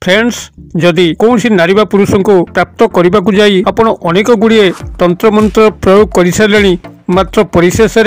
Friends जदि कौन सी नारी पुरुष को प्राप्त करने को जाई आपण अनेक गुड़िए तंत्र मंत्र प्रयोग कर सारे मात्र परिशेष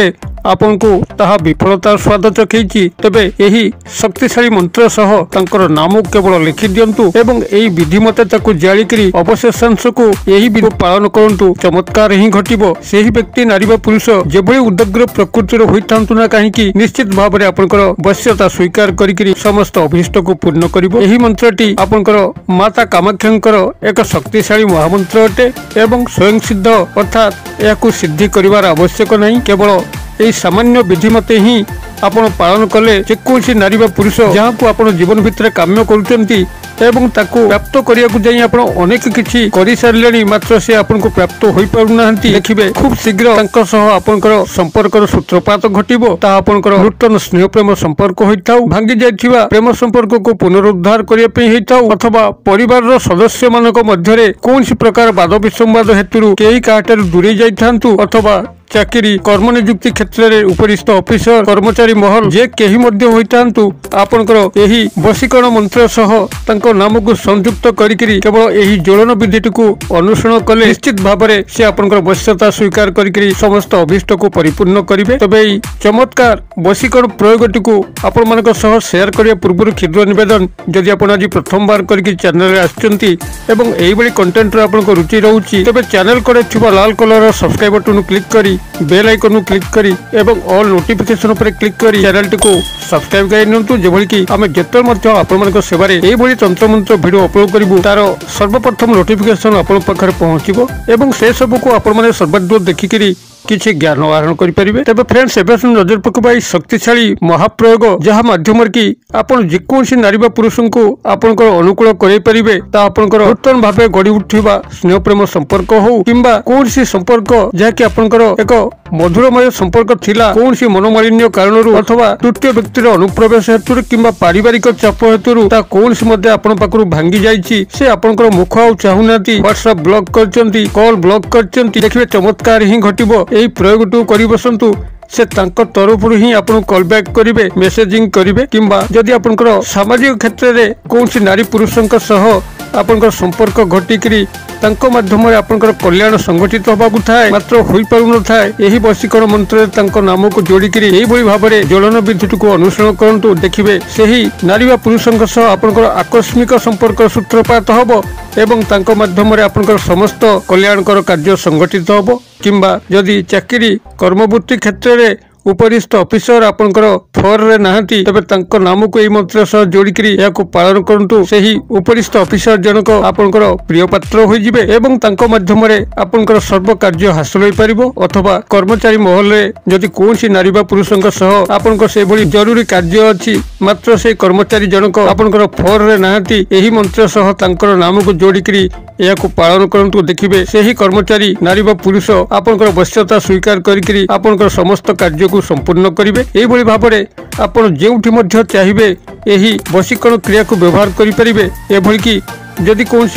आपन को ताहा विफलतार स्वाद चखी तेबे यही शक्तिशाली मंत्र सह तांकर नाम केवल लिखि दियंतु एवं एही विधि मते ताकू जाळिकरी अवशेषांश को यही विधि पालन करंतु चमत्कार ही घटिबो। सेही व्यक्ति नारी बा पुरुष जेभଳି उदग्र प्रकृतिर होइथांतु ना काहेकि निश्चित भाव में आपनकर वश्यता स्वीकार करिकरी समस्त अभीष्ट को पूर्ण करिबो। एही मंत्रटी आपनकर माता कामाख्यांकर एक शक्तिशाली महामंत्र अटे एवं स्वयं सिद्ध अर्थात याकू सिद्धि करिवार आवश्यक नहीं। केवल यही सामान्य विधि मते ही आपण पालन कले जेकोसी नारी बा पुरुष जहाँ को आपण जीवन भितर काम्य करुचंती एवं ताकू प्राप्त करिया को जाई आपण अनेक किछि करि सारलेनी मात्र से आपण को प्राप्त होई पारुनाहंती। देखिबे खूब शीघ्र तांकर सह आपनकर संपर्कर सूत्रपात घटिबो। ता आपनकर नूतन स्नेह प्रेम संपर्क होइताउ भांगी जाइथिबा प्रेम संपर्क को पुनरुद्धार करिया पे हेइताउ अथवा परिवार रो सदस्य मानक मध्यरे कोनसी प्रकार वाद विसंवाद हेतुरु केही काहटर दूरे जाइथांतु अथवा चाकरी कर्म नियुक्ति क्षेत्र में उपरिस्थ ऑफिसर कर्मचारी महल जे कहीं मध्य होइतांतु आपनकर एही वशीकरण मंत्र सह तांको नाम को संयुक्त करिकरी केवल एही ज्वलन विधिटी को अनुसरण कले निश्चित भाव में से आपनकर वश्यता स्वीकार करिकरी समस्त अभीष्ट को परिपूर्ण करिवे। तबे एही चमत्कार वशीकरण प्रयोगटी को आपण मानक सह शेयर करिया पूर्व क्षुद्र निवेदन जदि आपण आज प्रथम बार करिकरी चैनल रे आछंती एवं एही बडी कंटेंट रे आपनको रुचि रहउची तबे चैनल करे थिबा लाल कलर रो सब्सक्राइब बटन क्लिक करी बेल आइकन क्लिक करी एवं ऑल नोटिफिकेशन पर क्लिक करी चैनल को सब्सक्राइब कर जेभली कि आम जिते आपण सेवार यही तंत्र मंत्र वीडियो अपलोड करूँ तार सर्वप्रथम नोटिफिकेशन आपण पाखे पहुंचो एवं से सब को आपण सर्वादूर देखिकी किसी ज्ञान आहरण करेंगे। तेज फ्रेंड्स एवं नजर पकड़ शक्तिशाली महाप्रयोग जहाँ माध्यम कि आपड़ जेकोसी नारी पुरुष को आपंकर अनुकूल करेंगे आपंकर नूतन भाव गढ़ी उठा स्नेह प्रेम संपर्क हो कि कौन संपर्क जहाँकि आपंकर एक मधुरमय संपर्क थिला कौन मनोमालिन्य कारण अथवा तृतीय व्यक्तिर अनुप्रवेश हेतु कि पारिवारिक चाप हेतु कौन आपण पाखु भांगी जाइए से आपंकर मुख आ चाहूना व्हाट्सएप ब्लॉक कर कॉल ब्लॉक कर देखिए चमत्कार ही घटिबो। यही प्रयोग कर बसंतु से तरफ ही आपन कॉल बैक करेंगे मेसेजिंग करेंगे किंबा जदि आपनकर सामाजिक क्षेत्र में कौन नारी पुरुषों सह आपनकर संपर्क घटिकी माध्यम आपनकर कल्याण संगठित होगा थाए मात्र हो पार न थाए यही वशीकरण मंत्र नाम को जोड़िकी यही भाव में ज्वलन विधि को अनुसरण करूँ देखिए से ही नारी पुरुषों सह आपनकर आकस्मिक संपर्क सूत्रपात हम एवं माध्यम आपनकर समस्त कल्याणकर कार्य संगठित हम किंबा जदि चाकरी कर्मवृत्ति क्षेत्र में उपरिस्थ ऑफिसर आपनकर फर रे नाहंती तबे तांको नाम को एई मंत्र सह जोड़िकरी याको पालन करंतु सेही उपरिस्थ ऑफिसर जनक आपनकर प्रिय पात्र होई जिवे एवं तांको माध्यम रे आपनकर सर्व कार्य हासिल होई परिबो अथवा कर्मचारी महल रे जदि कोनसी नारी बा पुरुषक सह आपनकर से भली जरूरी कार्य अछि मात्र से कर्मचारी जनक आपनकर फर रे नाहंती एही मंत्र सह तांकर नाम को जोड़िकरी याको पालन करंतु देखिबे सेही कर्मचारी नारी बा पुरुष आपनकर वश्यता स्वीकार करिकरी आपनकर समस्त कार्य को संपूर्ण करेंगे। यही भाव में आपड़ जो चाहिए यही वशीकरण क्रिया को व्यवहार करेंगे एभली कि जदि कौन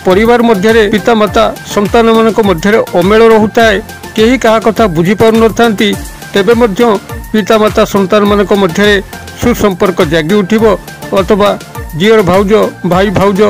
परिवार मध्य पिता माता संतान मान मध्य अमेल रोता है कहीं क्या कथा बुझी पार न था तेबे पिता माता संतान मान मध्य सुसंपर्क जागी उठिबो अथवा झीर भाउज भाई भाउज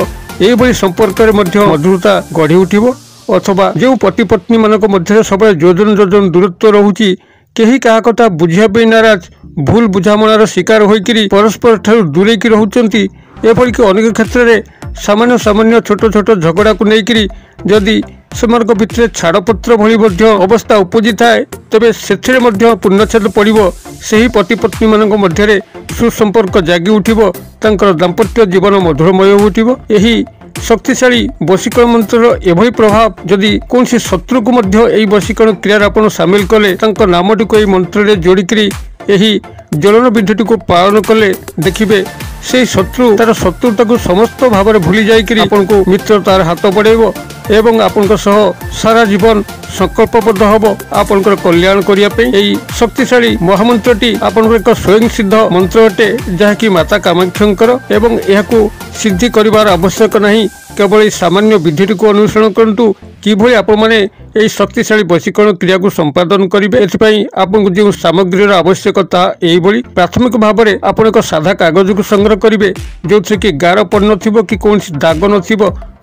यही संपर्क मधुरता गढ़ी उठिबो अथवा जो पति पत्नी मान मध्य सब योजन योजन दूरत्व रोची केही कहा कथा बुझापी नाराज भूल बुझामणार शिकार होइकिरी परस्पर ठारू दूरेकी रहउचंती एपरिक अनेक क्षेत्र में सामान्य सामान्य छोट छोट झगड़ा को लेकिरी जदि सेमानक भितर छाड़पत्र भली अवस्था उपजी थाए तेबे सेथिरे मध्य पूर्णच्छेद पड़िबो सेही पति पत्नी मानक मध्यरे सुसंपर्क जागी उठिबो तांकर दाम्पत्य जीवन मधुरमय उठिबो। एही शक्तिशाली वशीकरण मंत्र एभली प्रभाव जदि कौन शत्रु को यही वशीकरण क्रिया आपन सामिल कले नामटी को यही मंत्र जोड़िकी यही ज्वलन विधि को पालन कले देखिए से शत्रु तार शत्रुता को समस्त भाव में भूली जाइए आपन को मित्रतार हाथ बढ़ेब एवं आपन सह सारा जीवन संकल्पबद्ध हम आपन कल्याण करने शक्तिशाली महामंत्रटी आपन एक स्वयं सिद्ध मंत्र अटे जहाँकि माता कामाख्यांकर एवं यह सिद्धि करिवार आवश्यक नहीं केवल सामान्य विधि को अनुसरण करंतु किभली आपण माने এই শক্তিশালী বশীকରଣ ক্রিয়াକୁ সম্পাদন କରିବେ। ଏଥିପାଇଁ ଆପଣଙ୍କୁ ଯେଉଁ ସାମଗ୍ରୀର ଆବଶ୍ୟକତା ଏଇଭଳି ପ୍ରାଥମିକ ଭାବରେ ଆପଣ ଏକ ସାଧା କାଗଜକୁ ସଂଗ୍ରହ କରିବେ ଯେଉଁଥିରେ କି ଗାର ପଡ଼ିନଥିବ କି କୌଣସି ଦାଗ ନଥିବ।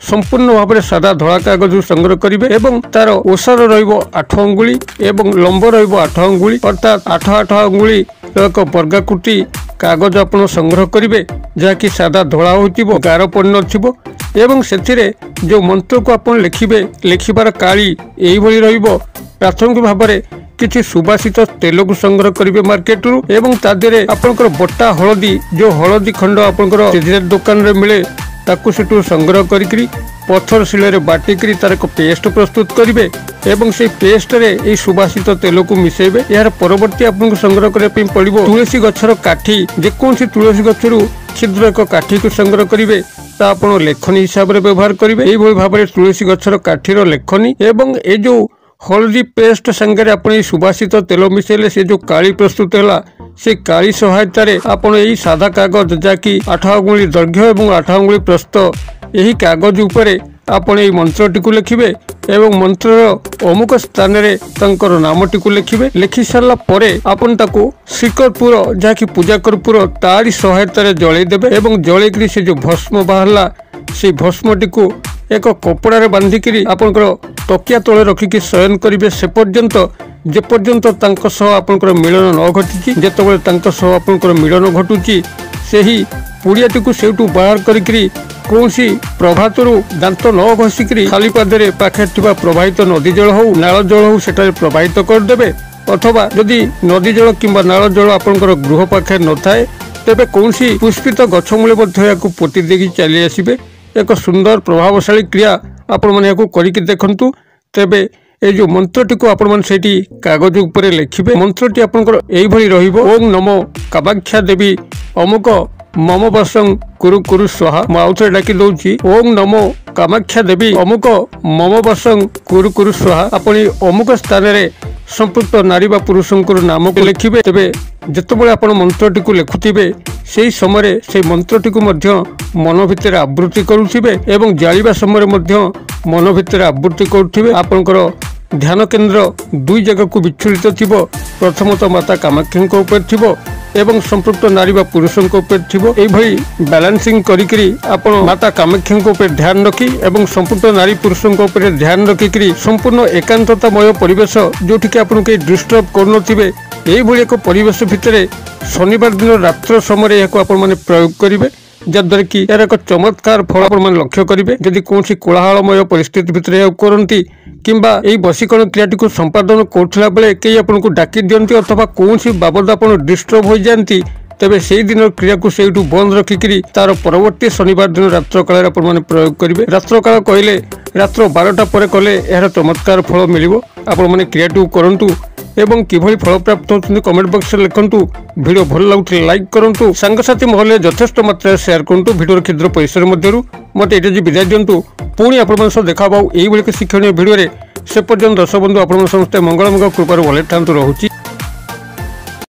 ସମ୍ପୂର୍ଣ୍ଣ ଭାବରେ ସାଧା ଧଳା କାଗଜକୁ ସଂଗ୍ରହ କରିବେ ଏବଂ ତାର ଓସାର ରହିବ 8 ଅଙ୍ଗୁଳି ଏବଂ ଲମ୍ବ ରହିବ 8 ଅଙ୍ଗୁଳି ଅର୍ଥାତ୍ 8 ଅଙ୍ଗୁଳି ଏକ ବର୍ଗାକୃତି କାଗଜ ଆପଣ ସଂଗ୍ରହ କରିବେ ଯାହାକି ସାଧା ଧଳା ହୋଇଥିବ, ଗାର ପଡ଼ିନଥିବ ଏବଂ ସେଥିରେ ଯେଉଁ ମନ୍ତ୍ରକୁ ଆପଣ ଲେଖିବେ ଲେଖିବାର କାଳି ଏଇଭଳି ରହିବ। ପ୍ରାଥମିକ ଭାବରେ କିଛି ସୁବାସିତ ତେଲକୁ ସଂଗ୍ରହ କରିବେ ମାର୍କେଟରୁ ଏବଂ ତା ଦେହରେ ଆପଣଙ୍କର ବଟା ହଳଦୀ ଯେଉଁ ହଳଦୀ ଖଣ୍ଡ ଆପଣଙ୍କର ଦୋକାନରେ ମିଳେ ତାକୁ ସେଠୁ ସଂଗ୍ରହ କରିକିରି ପଥର ଶିଳରେ ବାଟିକିରି ତାର ଏକ ପେଷ୍ଟ ପ୍ରସ୍ତୁତ କରିବେ ଏବଂ ସେଇ ପେଷ୍ଟରେ ଏହି ସୁବାସିତ ତେଲକୁ ମିଶାଇବେ। ଏହାର ପରବର୍ତ୍ତୀ ଆପଣଙ୍କୁ ସଂଗ୍ରହ କରିବା ପାଇଁ ପଡ଼ିବ ତୁଳସୀ ଗଛର କାଠି। ଯେକୌଣସି ତୁଳସୀ ଗଛରୁ କ୍ଷୁଦ୍ର ଏକ କାଠିକୁ ସଂଗ୍ରହ କରିବେ, ତା ଆପଣ ଲେଖନୀ ହିସାବରେ ବ୍ୟବହାର କରିବେ। ଏଇଭଳି ଭାବରେ ତୁଳସୀ ଗଛର କାଠିର ଲେଖନୀ ଏବଂ ଏ ଯେଉଁ ହଳଦୀ ପେଷ୍ଟ ସାଙ୍ଗରେ ଆପଣ এই ସୁବାସିତ ତେଲ ମିଶାଇଲେ ସେ ଯେଉଁ କାଳି ପ୍ରସ୍ତୁତ ହେଲା, ସେ କାଳି ସହାୟତାରେ ଆପଣ ଏହି ସାଧା କାଗଜ ଯାହାକି 8 ଅଙ୍ଗୁଳି ଦୈର୍ଘ୍ୟ ଏବଂ 8 ଅଙ୍ଗୁଳି ପ୍ରସ୍ତ ଏହି କାଗଜ ଉପରେ ଆପଣ ଏହି ମନ୍ତ୍ରଟିକୁ ଲେଖିବେ ଏବଂ ମନ୍ତ୍ରର ଅମୁକ ସ୍ଥାନରେ ତାଙ୍କର ନାମଟିକୁ ଲେଖିବେ। ଲେଖି ସାରିଲା ପରେ ଆପଣ ତାକୁ ଶ୍ରୀକର୍ପୂର ଯାହାକି ପୂଜା କର୍ପୂର ତାରି ସହାୟତାରେ ଜଳେଇ ଦେବେ ଏବଂ ଜଳେଇକିରି ସେ ଯେଉଁ ଭସ୍ମ ବାହାରିଲା সেই ଭସ୍ମଟିକୁ ଏକ କପଡ଼ାରେ ବାନ୍ଧିକିରି ଆପଣଙ୍କର ତକିଆ ତଳେ ରଖିକି ଶୟନ କରିବେ ସେ ପର୍ଯ୍ୟନ୍ତ ଯେପର୍ଯ୍ୟନ୍ତ ତାଙ୍କ ସହ ଆପଣଙ୍କର ମିଳନ ନ ଘଟିଛି। ଯେତେବେଳେ ତାଙ୍କ ସହ ଆପଣଙ୍କର ମିଳନ ଘଟୁଛି ସେହି ପୁଡ଼ିଆଟିକୁ ସେଇଠୁ ବାହାର କରିକିରି କୌଣସି ପ୍ରଭାତରୁ ଦାନ୍ତ ନ ଘଷିକିରି ଖାଲି ପାଦରେ ପାଖରେ ଥିବା ପ୍ରବାହିତ ନଦୀ ଜଳ ହେଉ ନାଳ ଜଳ ହେଉ ସେଠାରେ ପ୍ରବାହିତ କରିଦେବେ। ଅଥବା ଯଦି ନଦୀ ଜଳ କିମ୍ବା ନାଳ ଜଳ ଆପଣଙ୍କର ଗୃହ ପାଖରେ ନଥାଏ ତେବେ କୌଣସି ପୁଷ୍ପିତ ଗଛ ମୂଳେ ମଧ୍ୟ ଏହାକୁ ପୋତି ଦେଇକି ଚାଲି ଆସିବେ। ଏକ ସୁନ୍ଦର ପ୍ରଭାବଶାଳୀ କ୍ରିୟା ଆପଣମାନେ ଏହାକୁ କରିକି ଦେଖନ୍ତୁ। ତେବେ এই যে মন্ত্রটিকে আপনার সেইটি কাগজ উপরে লিখবে। মন্ত্রটি আপনার এইভাবে রহব ওং নমো কামাখ্যা দেবী অমুক মম বসং কুরু কুরু স্বাহা। মু আউথরে ডাকি দৌছি ওং নমো কামাখ্যা দেবী অমুক মম বসং কুরু কুরু স্বাহা। আপনি অমুক স্থানের সম্পৃক্ত নারী বা পুরুষঙ্কর নামক লিখবে। তেবে যেতবে আপনার মন্ত্রটিকে লিখুবে সেই সময় সেই মন্ত্রটিকে মন ভিতরে আবৃত্তি করুথিবে এবং জালিবা সময় মন ভিতরে আবৃত্তি করুথিবে। আপনার ধ্যান কেন্দ্র দুই জায়গাକୁ বিচ্ছুরিত থিব। প্রথমত মাতা কামাখ্যাঙ্ক উপরে থিব এবং সম্পৃক্ত নারী বা পুরুষঙ্ক উপরে থিব। এইভাবে ব্যালেন্সিং করিকি আপন মাতা কামাখ্যাঙ্ক উপরে ধ্যান রখি এবং সম্পৃক্ত নারী পুরুষঙ্ক উপরে ধ্যান রখিকি সম্পূর্ণ একান্ততাময় পরিবেশ যোউঠিকি আপনাকে ডিস্টর্ব করুনথিবে এইভাবে এক পরিবেশ ভিতরে শনিবার দিন রাত্র সময় এখন আপনার প্রয়োগ করবে যাদ্ୱାରା କି ଏହାର ଏକ ଚମତ୍କାର ଫଳ ଆପଣମାନେ ଲକ୍ଷ୍ୟ କରିବେ। ଯଦି କୌଣସି କୋଳାହଳମୟ ପରିସ୍ଥିତି ଭିତରେ ଏହାକୁ କରନ୍ତି କିମ୍ବା ଏହି ବଶୀକରଣ କ୍ରିୟାଟିକୁ ସମ୍ପାଦନ କରୁଥିଲା ବେଳେ କେହି ଆପଣଙ୍କୁ ଡାକି ଦିଅନ୍ତି ଅଥବା କୌଣସି ବାବଦ ଆପଣ ଡିଷ୍ଟର୍ବ ହୋଇଯାଆନ୍ତି ତେବେ ସେହି ଦିନର କ୍ରିୟାକୁ ସେଇଠୁ ବନ୍ଦ ରଖିକିରି ତାର ପରବର୍ତ୍ତୀ ଶନିବାର ଦିନ ରାତ୍ର କାଳରେ ଆପଣମାନେ ପ୍ରୟୋଗ କରିବେ। ରାତ୍ର କାଳ କହିଲେ ରାତ୍ର 12ଟା ପରେ କଲେ ଏହାର ଚମତ୍କାର ଫଳ ମିଳିବ। ଆପଣମାନେ କ୍ରିୟାଟିକୁ କରନ୍ତୁ এবং কিভাবে ফল প্রাপ্ত হচ্ছেন কমেন্ট বক্সে লিখন্তু। ভিডিও ভালো লাগুলে লাইক করন্তু, সাংসাথী মহলে যথেষ্ট মাত্রায় সেয়ার করন্তু। ভিডিওর ক্ষুদ্র পরিসর মধ্যে মতো এটা যে বিদায় দিন্তু। পুଣି আপনার সহ দেখা পাও এইভাবে শিক্ষণীয় ভিডিওরে। সে পর্যন্ত দর্শক বন্ধু আপনার সমস্ত মঙ্গলমঙ্গল কৃপার ভলে থাকতু রহুছি।